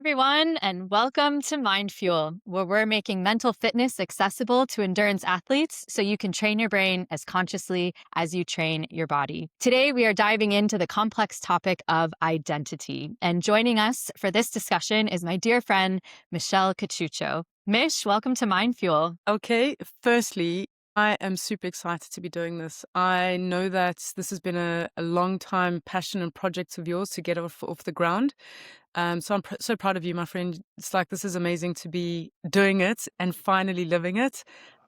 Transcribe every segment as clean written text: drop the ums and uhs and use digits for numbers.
Everyone, and welcome to Mindfuel, where we're making mental fitness accessible to endurance athletes so you can train your brain as consciously as you train your body. Today, we are diving into the complex topic of identity. And joining us for this discussion is my dear friend, Michelle Cachucho. Mish, welcome to Mindfuel. Okay, firstly, I am super excited to be doing this. I know that this has been a long time passion and project of yours to get off the ground. So I'm so proud of you, my friend. It's like this is amazing to be doing it and finally living it.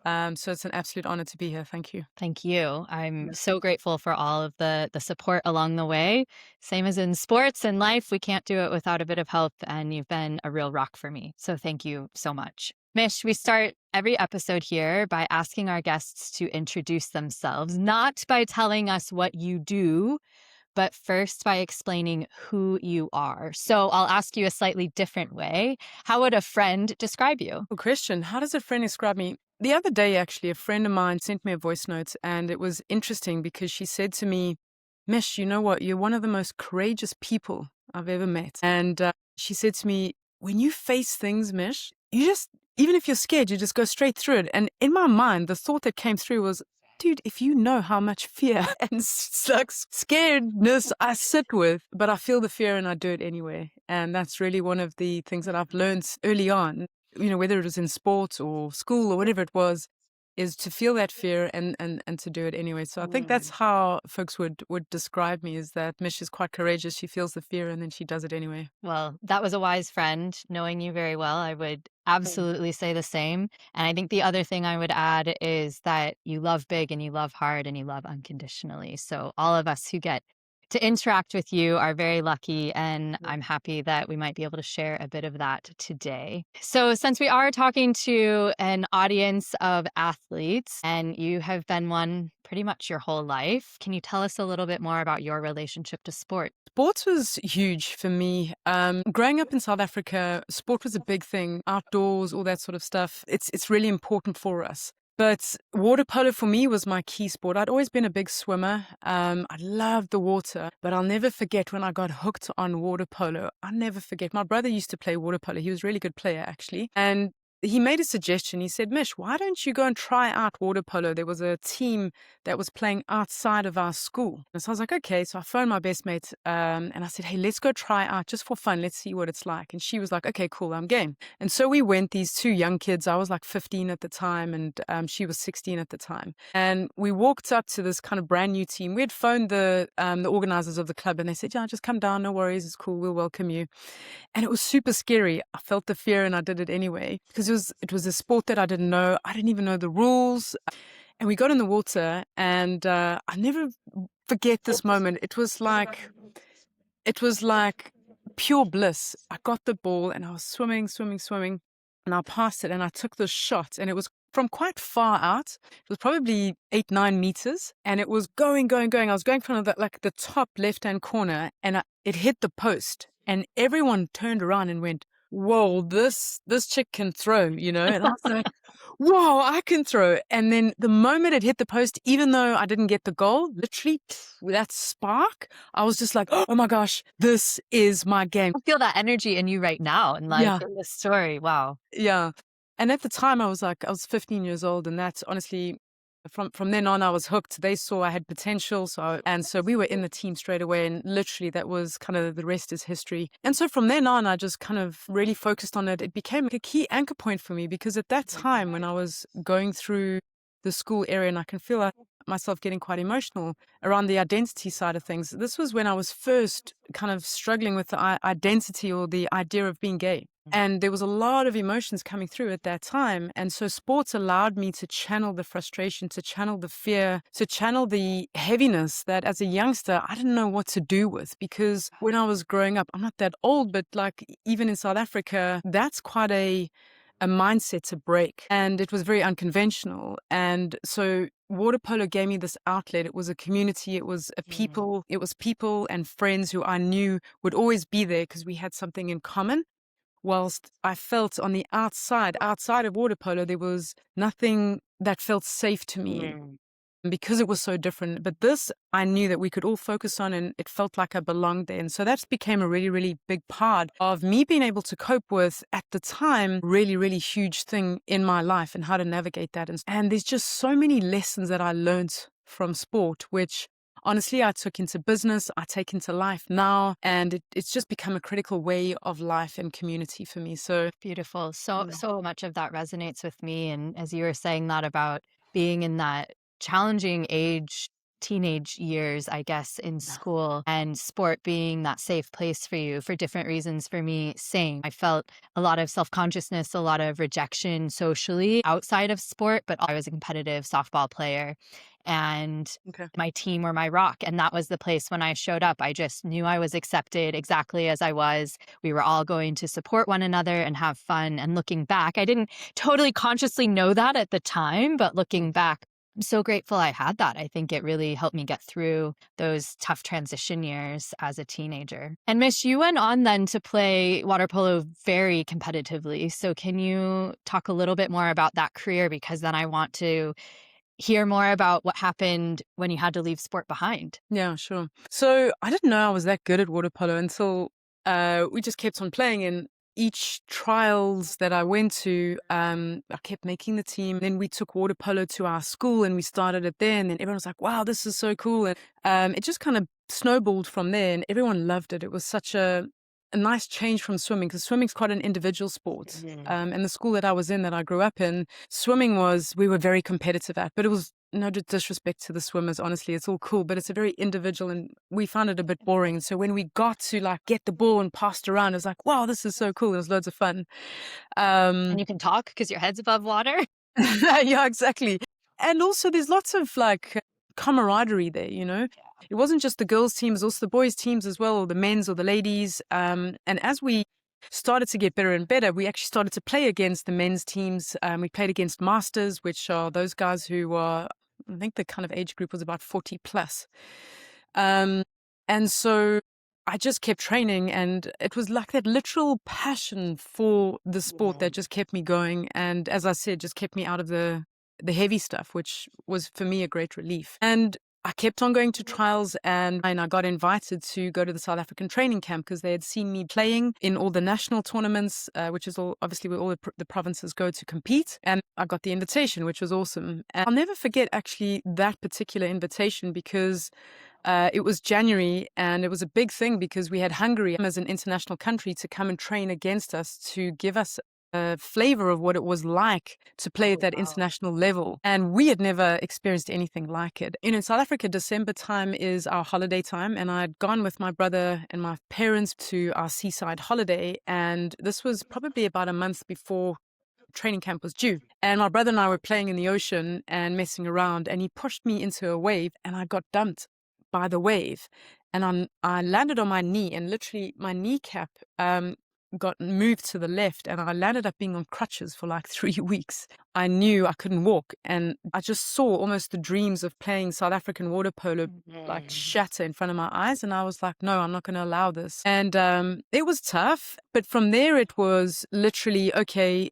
So it's an absolute honor to be here. Thank you. Thank you. I'm Yeah. so grateful for all of the support along the way. Same as in sports and life, we can't do it without a bit of help, and you've been a real rock for me. So thank you so much. Mish, we start every episode here by asking our guests to introduce themselves, not by telling us what you do, but first by explaining who you are. So I'll ask you a slightly different way. How would a friend describe you? Well, Christian, how does a friend describe me? The other day, actually, a friend of mine sent me a voice note, and it was interesting because she said to me, Mish, you know what? You're one of the most courageous people I've ever met. And she said to me, when you face things, Mish, you just, even if you're scared, you just go straight through it. And in my mind, the thought that came through was, dude, if you know how much fear and like scaredness I sit with, but I feel the fear and I do it anyway. And that's really one of the things that I've learned early on, whether it was in sports or school or whatever it was, is to feel that fear and to do it anyway. So I think that's how folks would describe me, is that Mish is quite courageous. She feels the fear and then she does it anyway. Well, that was a wise friend. Knowing you very well, I would absolutely say the same. And I think the other thing I would add is that you love big and you love hard and you love unconditionally. So all of us who get to interact with you are very lucky, and I'm happy that we might be able to share a bit of that today. So, since we are talking to an audience of athletes and you have been one pretty much your whole life, can you tell us a little bit more about your relationship to sport? Sports was huge for me. Growing up in South Africa, sport was a big thing, outdoors, all that sort of stuff. It's really important for us. But water polo for me was my key sport. I'd always been a big swimmer. I loved the water, but I'll never forget when I got hooked on water polo. I'll never forget. My brother used to play water polo. He was a really good player, actually. And he made a suggestion. He said, Mish, why don't you go and try out water polo? There was a team that was playing outside of our school. And so I was like, okay. So I phoned my best mate and I said, hey, let's go try out just for fun. Let's see what it's like. And she was like, okay, cool, I'm game. And so we went, these two young kids. I was like 15 at the time and she was 16 at the time. And we walked up to this kind of brand new team. We had phoned the organizers of the club and they said, yeah, just come down. No worries. It's cool. We'll welcome you. And it was super scary. I felt the fear and I did it anyway because it was a sport that I didn't know. I didn't even know the rules. And we got in the water and I never forget this moment. It was like pure bliss. I got the ball and I was swimming, swimming, swimming, and I passed it and I took the shot and it was from quite far out. It was probably 8, 9 meters and it was going, going, going. I was going from the top left-hand corner and it hit the post and everyone turned around and went, whoa, this chick can throw, And I was like, whoa, I can throw. And then the moment it hit the post, even though I didn't get the goal, literally that spark, I was just like, oh my gosh, this is my game. I feel that energy in you right now and like Yeah, in this story. Wow. yeah. And at the time I was 15 years old, and that's honestly from then on I was hooked. They saw I had potential, so we were in the team straight away, and literally that was kind of the rest is history. And so from then on I just kind of really focused on it. It became a key anchor point for me because at that time when I was going through the school area, and I can feel myself getting quite emotional around the identity side of things. This was when I was first kind of struggling with the identity or the idea of being gay. And there was a lot of emotions coming through at that time. And so sports allowed me to channel the frustration, to channel the fear, to channel the heaviness that as a youngster, I didn't know what to do with. Because when I was growing up, I'm not that old, but like even in South Africa, that's quite a mindset to break. And it was very unconventional. And so water polo gave me this outlet. It was a community. It was people and friends who I knew would always be there because we had something in common. Whilst I felt on the outside of water polo, there was nothing that felt safe to me. because it was so different. But this, I knew that we could all focus on, and it felt like I belonged there. And so that became a really, really big part of me being able to cope with, at the time, really, really huge thing in my life and how to navigate that. And there's just so many lessons that I learned from sport, which honestly I took into business, I take into life now, and it's just become a critical way of life and community for me. So Beautiful. So yeah. so much of that resonates with me, and as you were saying that about being in that challenging age, teenage years, I guess, in school, and sport being that safe place for you for different reasons. For me, same. I felt a lot of self-consciousness, a lot of rejection socially outside of sport, but I was a competitive softball player, and Okay. my team were my rock, and that was the place when I showed up. I just knew I was accepted exactly as I was. We were all going to support one another and have fun. And looking back, I didn't totally consciously know that at the time, but looking back, I'm so grateful I had that. I think it really helped me get through those tough transition years as a teenager. And Mish, you went on then to play water polo very competitively. So can you talk a little bit more about that career? Because then I want to hear more about what happened when you had to leave sport behind. Yeah, sure. So I didn't know I was that good at water polo until we just kept on playing. And each trials that I went to, I kept making the team. Then we took water polo to our school and we started it there. And then everyone was like, wow, this is so cool. And it just kind of snowballed from there and everyone loved it. It was such a nice change from swimming because swimming's quite an individual sport. And the school that I was in, that I grew up in, swimming we were very competitive at, but it was no disrespect to the swimmers, honestly, it's all cool, but it's a very individual and we found it a bit boring. So when we got to like get the ball and passed around, it was like, wow, this is so cool. It was loads of fun. And Um, you can talk because your head's above water. yeah, exactly. And also there's lots of like camaraderie there, you know? It wasn't just the girls' teams, also the boys' teams as well, or the men's or the ladies. And as we started to get better and better, we actually started to play against the men's teams. We played against masters, which are those guys who are, I think the kind of age group was about 40 plus. Um, and so I just kept training, and it was like that literal passion for the sport that just kept me going. And as I said, just kept me out of the heavy stuff, which was for me a great relief. And I kept on going to trials, and I got invited to go to the South African training camp because they had seen me playing in all the national tournaments, which is all obviously where all the provinces go to compete. And I got the invitation, which was awesome. And I'll never forget actually that particular invitation because it was January and it was a big thing because we had Hungary as an international country to come and train against us to give us a flavor of what it was like to play at that international level. And we had never experienced anything like it. In South Africa, December time is our holiday time. And I'd gone with my brother and my parents to our seaside holiday. And this was probably about a month before training camp was due. And my brother and I were playing in the ocean and messing around. And he pushed me into a wave and I got dumped by the wave. And I landed on my knee and literally my kneecap got moved to the left and I landed up being on crutches for like 3 weeks. I knew I couldn't walk and I just saw almost the dreams of playing South African water polo like shatter in front of my eyes. And I was like, no, I'm not going to allow this. And it was tough. But from there, it was literally, okay,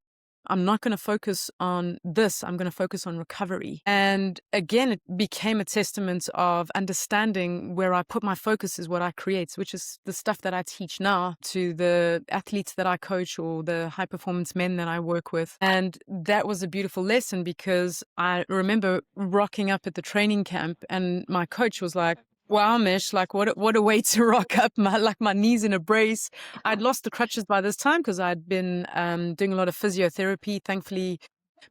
I'm not going to focus on this. I'm going to focus on recovery. And again, it became a testament of understanding where I put my focus is what I create, which is the stuff that I teach now to the athletes that I coach or the high performance men that I work with. And that was a beautiful lesson because I remember rocking up at the training camp and my coach was like, wow, Mish, like what a way to rock up, my knees in a brace. I'd lost the crutches by this time because I'd been doing a lot of physiotherapy, thankfully,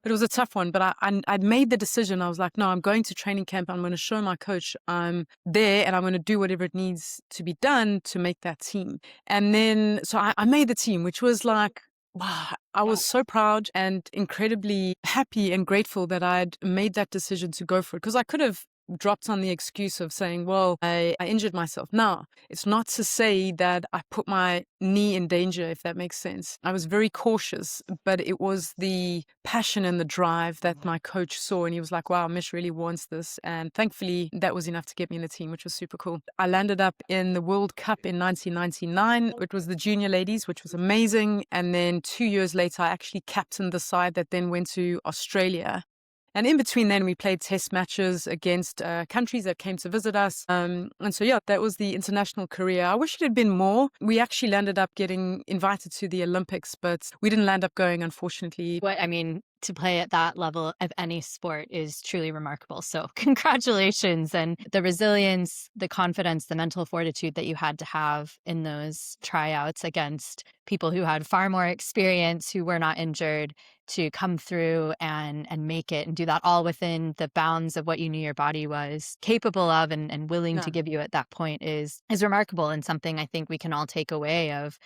but it was a tough one. But I'd made the decision. I was like, no, I'm going to training camp. I'm going to show my coach I'm there and I'm going to do whatever it needs to be done to make that team. And then, so I made the team, which was like, wow, I was so proud and incredibly happy and grateful that I'd made that decision to go for it because I could have dropped on the excuse of saying, well, I injured myself. Now, it's not to say that I put my knee in danger, if that makes sense. I was very cautious, but it was the passion and the drive that my coach saw. And he was like, wow, Mish really wants this. And thankfully, that was enough to get me in the team, which was super cool. I landed up in the World Cup in 1999. It was the junior ladies, which was amazing. And then 2 years later, I actually captained the side that then went to Australia. And in between then, we played test matches against countries that came to visit us. And so, yeah, that was the international career. I wish it had been more. We actually landed up getting invited to the Olympics, but we didn't land up going, unfortunately. What I mean, to play at that level of any sport is truly remarkable. So, congratulations. And the resilience, the confidence, the mental fortitude that you had to have in those tryouts against people who had far more experience, who were not injured, to come through and make it and do that all within the bounds of what you knew your body was capable of and willing to Yeah, give you at that point is remarkable, and something I think we can all take away of,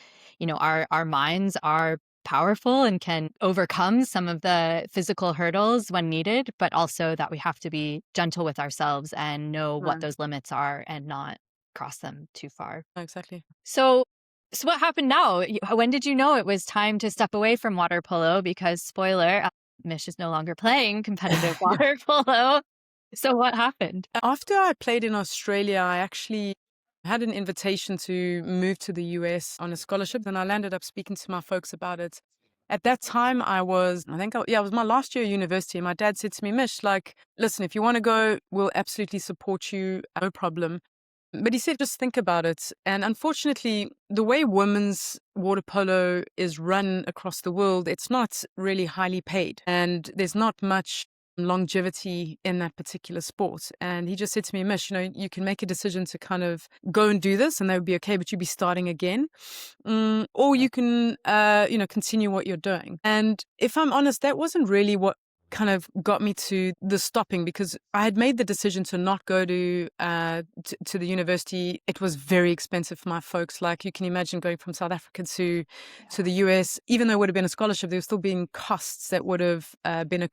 our minds are powerful and can overcome some of the physical hurdles when needed, but also that we have to be gentle with ourselves and know what no, those limits are and not cross them too far. no, exactly. So, so what happened now? When did you know it was time to step away from water polo? Because spoiler, Mish is no longer playing competitive Yeah. water polo. So what happened? After I played in Australia, I actually had an invitation to move to the US on a scholarship, and I landed up speaking to my folks about it. At that time, it was my last year of university, and my dad said to me, Mish, like, listen, if you want to go, we'll absolutely support you, no problem. But he said, just think about it. And unfortunately, the way women's water polo is run across the world, it's not really highly paid. And there's not much longevity in that particular sport. And he just said to me, Mish, you can make a decision to kind of go and do this and that would be okay, but you'd be starting again. Or you can, continue what you're doing. And if I'm honest, that wasn't really what kind of got me to the stopping, because I had made the decision to not go to the university. It was very expensive for my folks. Like you can imagine going from South Africa to the US, even though it would have been a scholarship, there was still being costs that would have been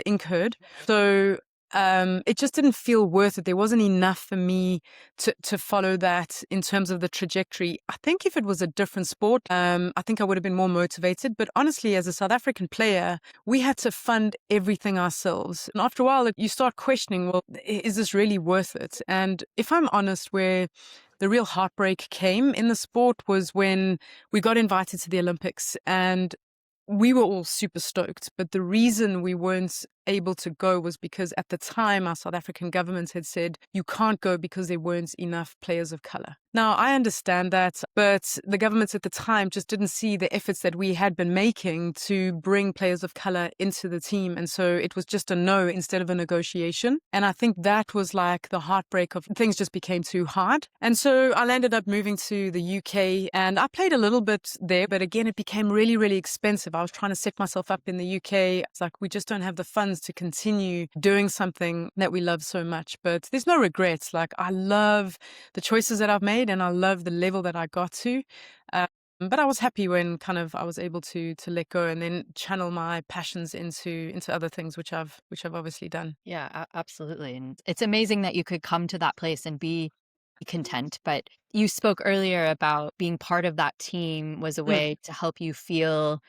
incurred. So it just didn't feel worth it. There wasn't enough for me to follow that in terms of the trajectory. I think if it was a different sport, I think I would have been more motivated. But honestly, as a South African player, we had to fund everything ourselves. And after a while, you start questioning, well, is this really worth it? And if I'm honest, where the real heartbreak came in the sport was when we got invited to the Olympics, and we were all super stoked. But the reason we weren't able to go was because at the time our South African government had said you can't go because there weren't enough players of color. Now, I understand that, but the governments at the time just didn't see the efforts that we had been making to bring players of color into the team. And so it was just a no instead of a negotiation. And I think that was like the heartbreak of things just became too hard. And so I ended up moving to the UK and I played a little bit there, but again, it became really, really expensive. I was trying to set myself up in the UK. It's like, we just don't have the funds to continue doing something that we love so much. But there's no regrets. Like, I love the choices that I've made and I love the level that I got to. But I was happy when kind of I was able to let go and then channel my passions into other things, which I've obviously done. Yeah, absolutely. And it's amazing that you could come to that place and be content. But you spoke earlier about being part of that team was a Mm. way to help you feel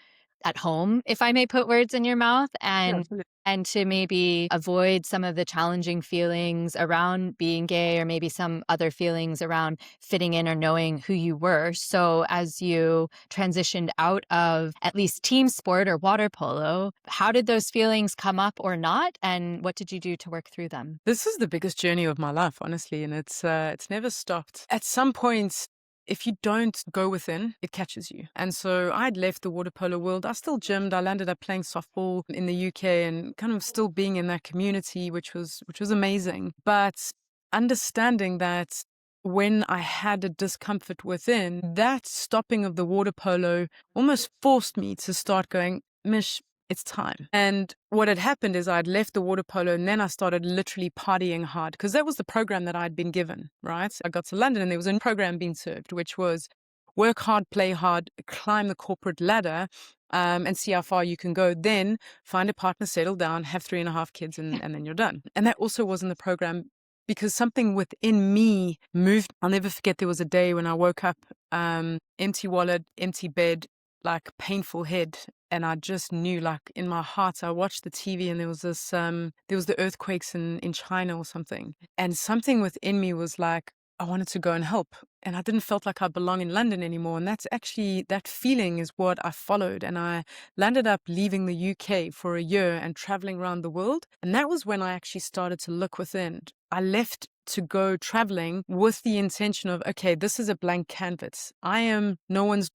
at home, if I may put words in your mouth, Yeah, and to maybe avoid some of the challenging feelings around being gay or maybe some other feelings around fitting in or knowing who you were. So as you transitioned out of at least team sport or water polo, how did those feelings come up or not? And what did you do to work through them? this is the biggest journey of my life, honestly, and it's never stopped. At some point, if you don't go within, it catches you. And so I'd left the water polo world. I still gymmed. I landed up playing softball in the UK and kind of still being in that community, which was amazing. But understanding that when I had a discomfort within, that stopping of the water polo almost forced me to start going, Mish, it's time. And what had happened is I'd left the water polo and then I started literally partying hard because that was the program that I'd been given, right? I got to London and there was a program being served, which was work hard, play hard, climb the corporate ladder, and see how far you can go. Then find a partner, settle down, have 3.5 kids, and then you're done. And that also wasn't the program because something within me moved. I'll never forget there was a day when I woke up, empty wallet, empty bed, like painful head. And I just knew, like in my heart, I watched the TV and there was there was the earthquakes in China or something. And something within me was like, I wanted to go and help. And I didn't felt like I belong in London anymore. And that's actually, that feeling is what I followed. And I landed up leaving the UK for a year and traveling around the world. And that was when I actually started to look within. I left to go traveling with the intention of, okay, this is a blank canvas. I am no one's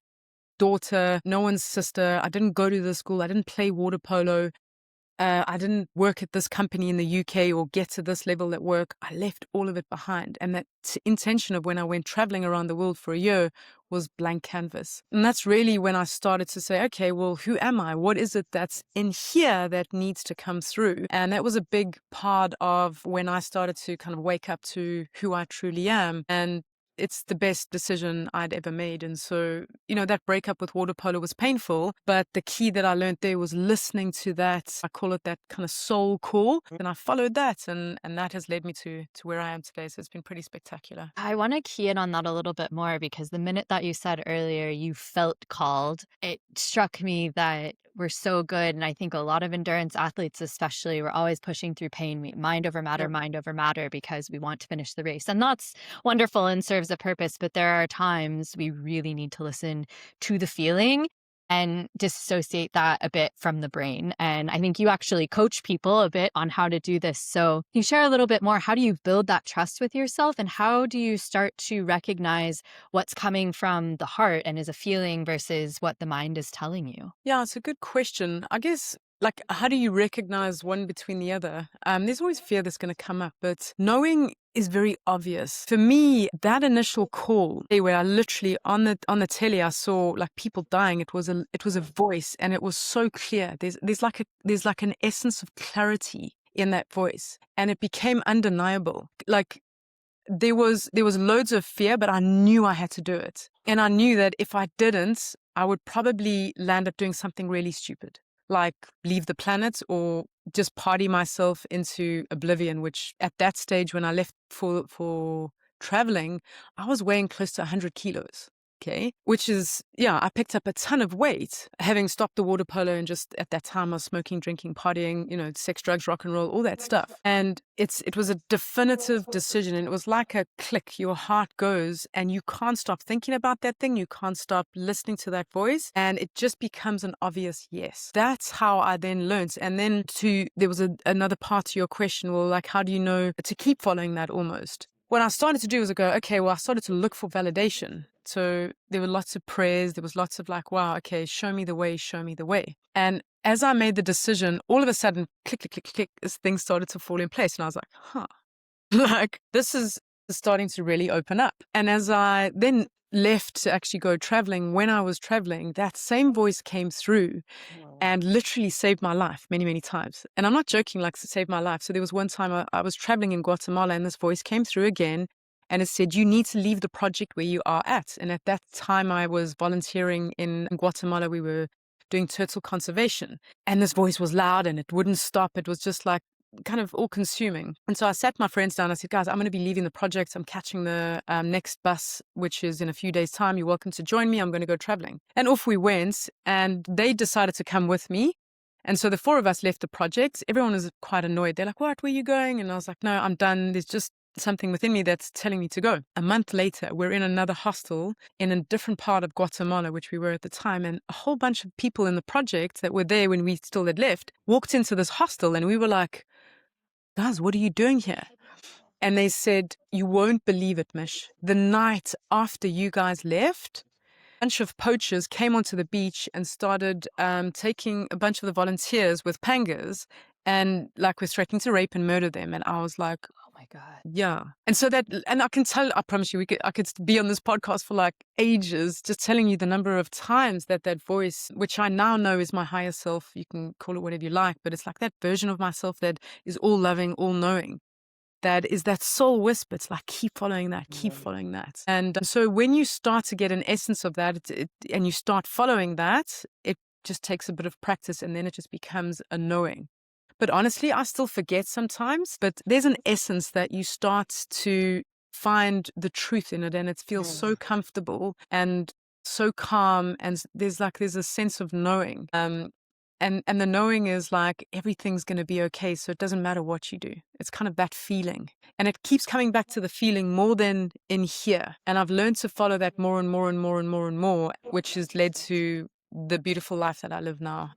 daughter, no one's sister. I didn't go to the school. I didn't play water polo. I didn't work at this company in the UK or get to this level at work. I left all of it behind. And that intention of when I went traveling around the world for a year was blank canvas. And that's really when I started to say, okay, well, who am I? What is it that's in here that needs to come through? And that was a big part of when I started to kind of wake up to who I truly am. And it's the best decision I'd ever made. And so, that breakup with water polo was painful, but the key that I learned there was listening to that. I call it that kind of soul call. And I followed that, and that has led me to where I am today. So it's been pretty spectacular. I want to key in on that a little bit more because the minute that you said earlier you felt called, it struck me that we're so good. And I think a lot of endurance athletes, especially, we're always pushing through pain, Yep. mind over matter, because we want to finish the race. And that's wonderful and serves a purpose. But there are times we really need to listen to the feeling and disassociate that a bit from the brain. And I think you actually coach people a bit on how to do this. So can you share a little bit more? How do you build that trust with yourself? And how do you start to recognize what's coming from the heart and is a feeling versus what the mind is telling you? Yeah, it's a good question. I guess, like, how do you recognize one between the other? There's always fear that's going to come up, but knowing is very obvious. For me, that initial call, where I literally on the telly I saw like people dying. It was a voice, and it was so clear. There's like an essence of clarity in that voice, and it became undeniable. Like there was loads of fear, but I knew I had to do it. And I knew that if I didn't, I would probably land up doing something really stupid, like leave the planet or just party myself into oblivion, which at that stage when I left for traveling, I was weighing close to 100 kilos. Okay. Which is, yeah, I picked up a ton of weight, having stopped the water polo, and just at that time I was smoking, drinking, partying, sex, drugs, rock and roll, all that stuff. And it was a definitive decision, and it was like a click. Your heart goes and you can't stop thinking about that thing. You can't stop listening to that voice, and it just becomes an obvious yes. That's how I then learned. And then there was another part to your question. Well, like, how do you know to keep following that almost? What I started to do was I go, okay, well, I started to look for validation. So there were lots of prayers. There was lots of like, wow, okay, show me the way, show me the way. And as I made the decision, all of a sudden, click, click, click, click, this thing started to fall in place. And I was like, huh, like this is starting to really open up. And as I then left to actually go traveling, when I was traveling, that same voice came through and literally saved my life many, many times. And I'm not joking, like, to save my life. So there was one time I was traveling in Guatemala, and this voice came through again, and it said, you need to leave the project where you are at. And at that time I was volunteering in Guatemala. We were doing turtle conservation, and this voice was loud and it wouldn't stop. It was just like kind of all consuming. And so I sat my friends down. I said, guys, I'm going to be leaving the project. I'm catching the next bus, which is in a few days' time. You're welcome to join me. I'm going to go traveling. And off we went, and they decided to come with me. And so the four of us left the project. Everyone was quite annoyed. They're like, what, where are you going? And I was like, no, I'm done. There's just something within me that's telling me to go. A month later, we're in another hostel in a different part of Guatemala, which we were at the time. And a whole bunch of people in the project that were there when we still had left walked into this hostel, and we were like, guys, what are you doing here? And they said, you won't believe it, Mish. The night after you guys left, a bunch of poachers came onto the beach and started taking a bunch of the volunteers with pangas, and like was threatening to rape and murder them. And I was like, Oh my God. yeah. And so and I can tell, I promise you, I could be on this podcast for like ages, just telling you the number of times that voice, which I now know is my higher self, you can call it whatever you like, but it's like that version of myself that is all loving, all knowing. That is that soul whisper. It's like, keep following that, keep following that. And so when you start to get an essence of that, and you start following that, it just takes a bit of practice, and then it just becomes a knowing. But honestly, I still forget sometimes, but there's an essence that you start to find the truth in it, and it feels so comfortable and so calm, and there's a sense of knowing. And the knowing is like everything's going to be okay, so it doesn't matter what you do. It's kind of that feeling. And it keeps coming back to the feeling more than in here. And I've learned to follow that more and more and more and more and more, which has led to the beautiful life that I live now.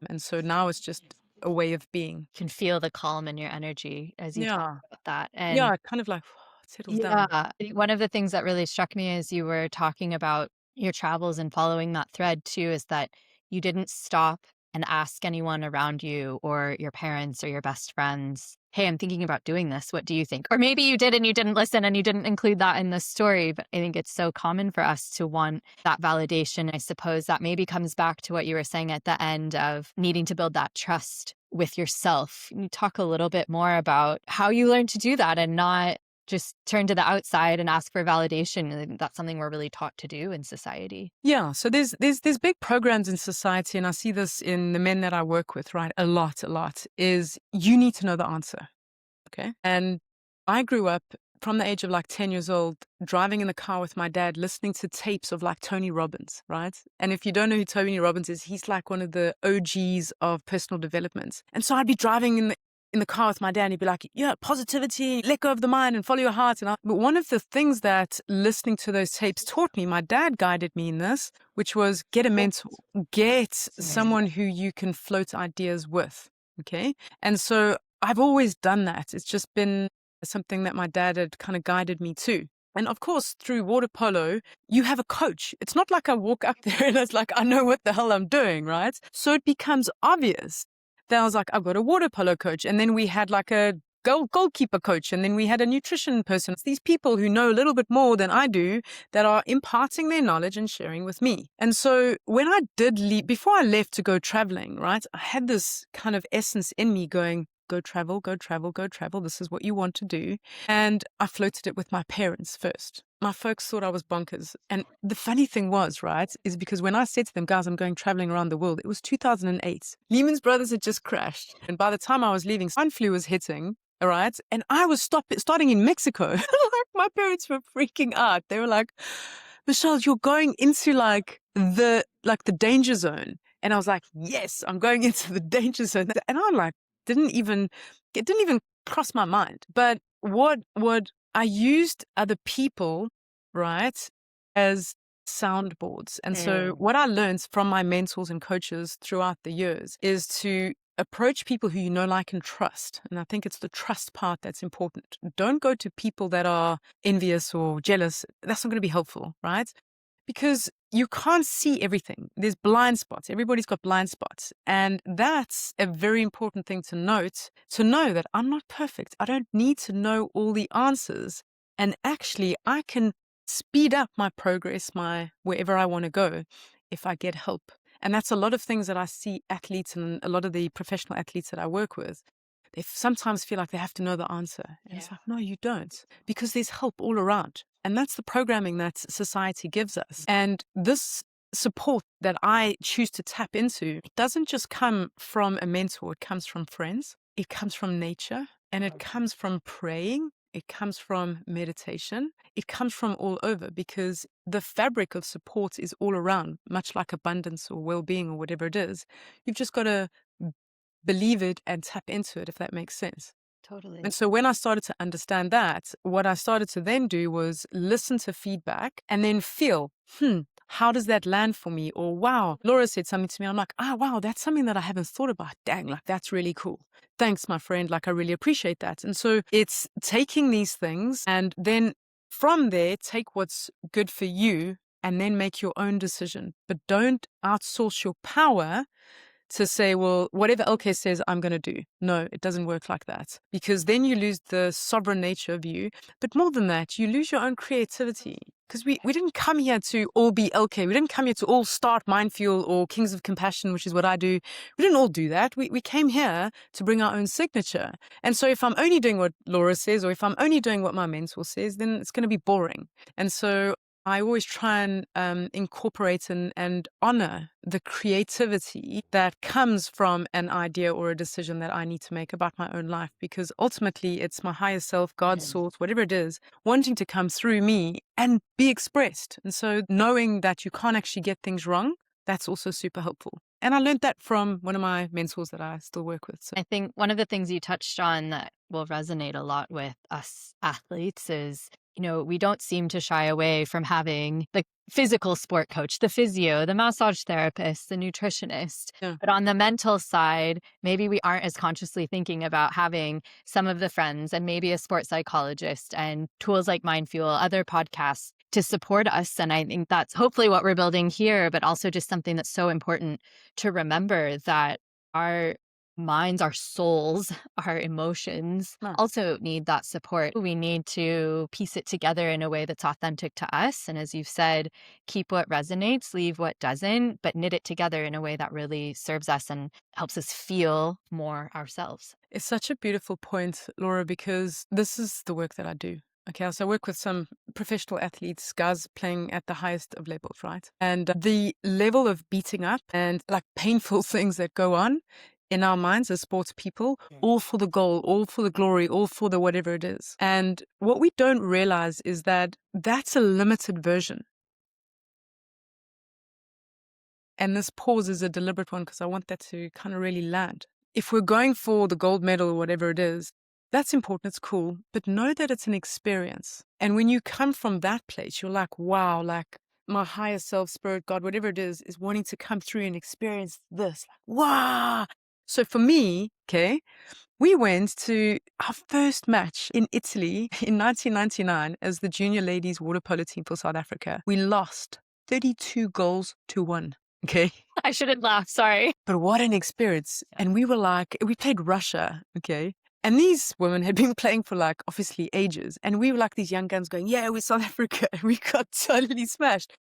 And so now it's just a way of being. Can feel the calm in your energy as you talk Yeah. about that, Yeah, and it kind of like it settles yeah, down. I think one of the things that really struck me as you were talking about your travels and following that thread too is that you didn't stop and ask anyone around you or your parents or your best friends, "Hey, I'm thinking about doing this. What do you think?" Or maybe you did and you didn't listen and you didn't include that in the story, but I think it's so common for us to want that validation. I suppose that maybe comes back to what you were saying at the end of needing to build that trust with yourself. Can you talk a little bit more about how you learned to do that and not just turn to the outside and ask for validation? I think that's something we're really taught to do in society. Yeah, so there's big programs in society, and I see this in the men that I work with, right? A lot, is you need to know the answer. Okay. And I grew up from the age of like 10 years old, driving in the car with my dad, listening to tapes of like Tony Robbins, right? And if you don't know who Tony Robbins is, he's like one of the OGs of personal development. And so I'd be driving in the car with my dad, and he'd be like, yeah, positivity, let go of the mind and follow your heart. But one of the things that listening to those tapes taught me, my dad guided me in this, which was get a mentor, get someone who you can float ideas with. Okay. And so I've always done that. It's just been something that my dad had kind of guided me to. And of course, through water polo, you have a coach. It's not like I walk up there and it's like, I know what the hell I'm doing, right? So it becomes obvious that I was like, I've got a water polo coach. And then we had like a goalkeeper coach. And then we had a nutrition person. It's these people who know a little bit more than I do that are imparting their knowledge and sharing with me. And so when I did leave, before I left to go traveling, right, I had this kind of essence in me going, go travel, go travel, go travel. This is what you want to do. And I floated it with my parents first. My folks thought I was bonkers. And the funny thing was, right, is because when I said to them, guys, I'm going traveling around the world, it was 2008. Lehman Brothers had just crashed. And by the time I was leaving, swine flu was hitting. All right. And I was starting in Mexico. Like my parents were freaking out. They were like, Michelle, you're going into like the danger zone. And I was like, yes, I'm going into the danger zone. And I'm like, it didn't even cross my mind. But what I used other people, right, as soundboards. And so what I learned from my mentors and coaches throughout the years is to approach people who you know, like, and trust. And I think it's the trust part that's important. Don't go to people that are envious or jealous. That's not going to be helpful, right? Because you can't see everything. There's blind spots. Everybody's got blind spots. And that's a very important thing to note, to know that I'm not perfect. I don't need to know all the answers. And actually, I can speed up my progress, my wherever I want to go, if I get help. And that's a lot of things that I see athletes and a lot of the professional athletes that I work with. They sometimes feel like they have to know the answer. And it's like, no, you don't, because there's help all around. And that's the programming that society gives us. And this support that I choose to tap into, it doesn't just come from a mentor, it comes from friends, it comes from nature, and it comes from praying. It comes from meditation. It comes from all over, because the fabric of support is all around, much like abundance or well-being or whatever it is. You've just got to believe it and tap into it, if that makes sense. Totally. And so when I started to understand that, what I started to then do was listen to feedback and then feel, how does that land for me? Or, wow, Laura said something to me. I'm like, wow, that's something that I haven't thought about. Dang, like, that's really cool. Thanks, my friend. Like, I really appreciate that. And so it's taking these things and then from there, take what's good for you and then make your own decision. But don't outsource your power to say, well, whatever LK says, I'm going to do. No, it doesn't work like that, because then you lose the sovereign nature of you. But more than that, you lose your own creativity, because we didn't come here to all be LK. We didn't come here to all start Mindfuel or Kings of Compassion, which is what I do. We didn't all do that. We came here to bring our own signature. And so if I'm only doing what Laura says, or if I'm only doing what my mentor says, then it's going to be boring. And so I always try and incorporate and honor the creativity that comes from an idea or a decision that I need to make about my own life, because ultimately it's my higher self, God's source, whatever it is, wanting to come through me and be expressed. And so knowing that you can't actually get things wrong, That's also super helpful. And I learned that from one of my mentors that I still work with. So I think one of the things you touched on that will resonate a lot with us athletes is, we don't seem to shy away from having the physical sport coach, the physio, the massage therapist, the nutritionist. yeah, But on the mental side, maybe we aren't as consciously thinking about having some of the friends and maybe a sports psychologist and tools like Mindfuel, other podcasts to support us. And I think that's hopefully what we're building here, but also just something that's so important to remember that our minds, our souls, our emotions no. also need that support. We need to piece it together in a way that's authentic to us. And as you've said, keep what resonates, leave what doesn't, but knit it together in a way that really serves us and helps us feel more ourselves. It's such a beautiful point, Laura, because this is the work that I do. Okay, so I work with some professional athletes, guys playing at the highest of levels, right? And the level of beating up and like painful things that go on in our minds as sports people, all for the goal, all for the glory, all for the whatever it is. And what we don't realize is that that's a limited version. And this pause is a deliberate one because I want that to kind of really land. If we're going for the gold medal or whatever it is, that's important, it's cool, but know that it's an experience. And when you come from that place, you're like, wow, like my higher self, spirit, God, whatever it is wanting to come through and experience this. Like, wow. So for me, okay, we went to our first match in Italy in 1999 as the junior ladies water polo team for South Africa. We lost 32 goals to 1. Okay. I shouldn't laugh. Sorry. But what an experience. And we were like, we played Russia. Okay. And these women had been playing for like obviously ages. And we were like these young guns going, yeah, we're South Africa. And we got totally smashed.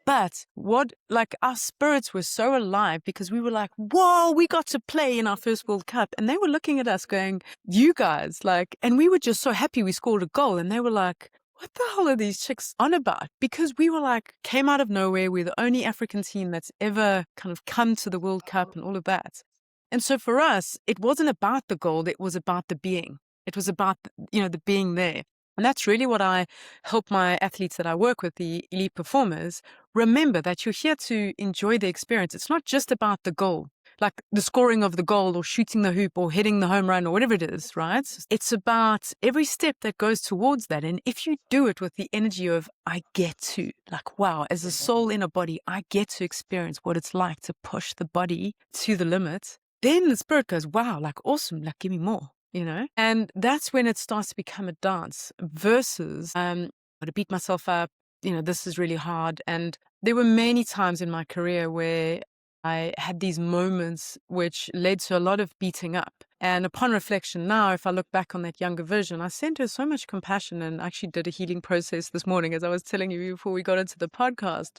But what, like, our spirits were so alive because we were like, whoa, we got to play in our first World Cup. And they were looking at us going, you guys, like, and we were just so happy we scored a goal. And they were like, what the hell are these chicks on about? Because we were like, came out of nowhere. We're the only African team that's ever kind of come to the World Cup and all of that. And so for us, it wasn't about the goal. It was about the being. It was about, the being there. And that's really what I help my athletes that I work with, the elite performers, remember that you're here to enjoy the experience. It's not just about the goal, like the scoring of the goal or shooting the hoop or hitting the home run or whatever it is, right? It's about every step that goes towards that. And if you do it with the energy of, I get to, like, wow, as a soul in a body, I get to experience what it's like to push the body to the limit, then the spirit goes, wow, like, awesome, like, give me more. And that's when it starts to become a dance versus, I to beat myself up, this is really hard. And there were many times in my career where I had these moments which led to a lot of beating up. And upon reflection now, if I look back on that younger version, I sent her so much compassion and actually did a healing process this morning, as I was telling you before we got into the podcast,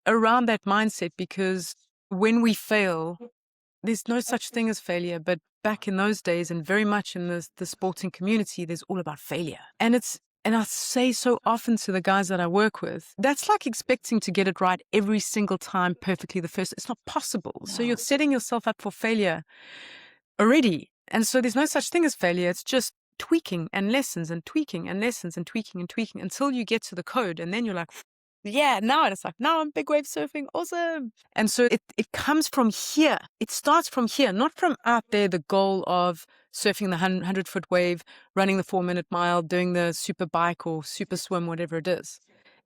around that mindset, because when we fail, there's no such thing as failure, but back in those days and very much in the sporting community, there's all about failure. And I say so often to the guys that I work with, that's like expecting to get it right every single time perfectly the first. It's not possible. So you're setting yourself up for failure already. And so there's no such thing as failure. It's just tweaking and lessons and tweaking and lessons and tweaking and tweaking until you get to the code. And then you're like, yeah, now it's like, now I'm big wave surfing. Awesome. And so it comes from here. It starts from here, not from out there, the goal of surfing the 100-foot wave, running the 4-minute mile, doing the super bike or super swim, whatever it is.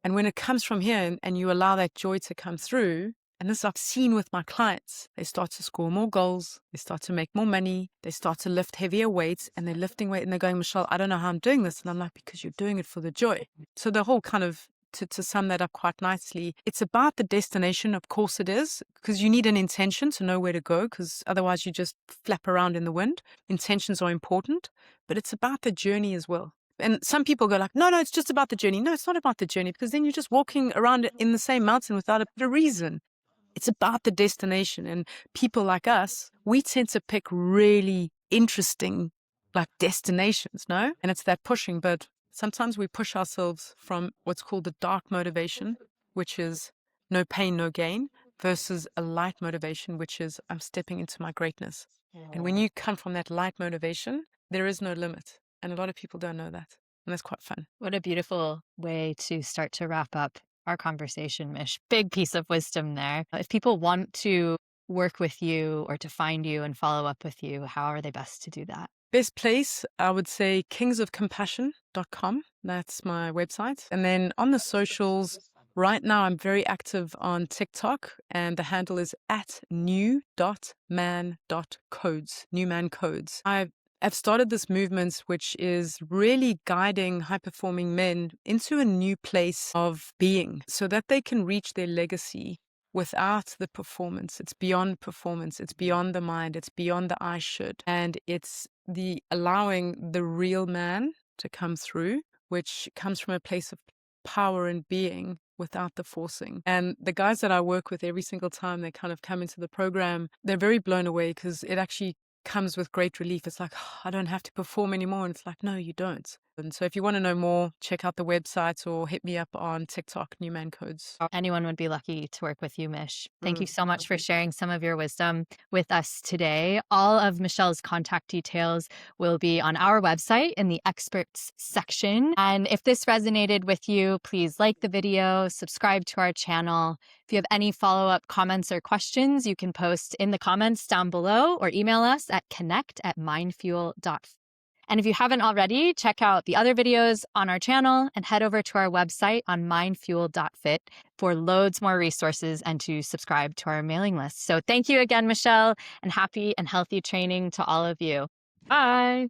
And when it comes from here and you allow that joy to come through, and this I've seen with my clients, they start to score more goals, they start to make more money, they start to lift heavier weights, and they're lifting weight and they're going, Michelle, I don't know how I'm doing this. And I'm like, because you're doing it for the joy. So the whole kind of, to sum that up quite nicely, it's about the destination. Of course it is, because you need an intention to know where to go, because otherwise you just flap around in the wind. Intentions are important, but it's about the journey as well. And some people go like, no, it's just about the journey. No, it's not about the journey, because then you're just walking around in the same mountain without a reason. It's about the destination. And people like us, we tend to pick really interesting like destinations, no? And it's that pushing, but sometimes we push ourselves from what's called the dark motivation, which is no pain, no gain, versus a light motivation, which is I'm stepping into my greatness. And when you come from that light motivation, there is no limit. And a lot of people don't know that. And that's quite fun. What a beautiful way to start to wrap up our conversation, Mish. Big piece of wisdom there. If people want to work with you or to find you and follow up with you, how are they best to do that? Best place, I would say kingsofcompassion.com. That's my website. And then on the socials, right now I'm very active on TikTok and the handle is at new.man.codes, new man codes. I've started this movement which is really guiding high performing men into a new place of being so that they can reach their legacy without the performance. It's beyond performance. It's beyond the mind. It's beyond the I should. And it's the allowing the real man to come through, which comes from a place of power and being without the forcing. And the guys that I work with every single time they kind of come into the program, they're very blown away because it actually comes with great relief. It's like, "Oh, I don't have to perform anymore." And it's like, no, you don't. And so if you want to know more, check out the website or hit me up on TikTok, New Man Codes. Anyone would be lucky to work with you, Mish. Thank you Mm. so much for sharing some of your wisdom with us today. All of Michelle's contact details will be on our website in the experts section. And if this resonated with you, please like the video, subscribe to our channel. If you have any follow-up comments or questions, you can post in the comments down below or email us at connect@mindfuel.com. And if you haven't already, check out the other videos on our channel and head over to our website on mindfuel.fit for loads more resources and to subscribe to our mailing list. So thank you again, Michelle, and happy and healthy training to all of you. Bye.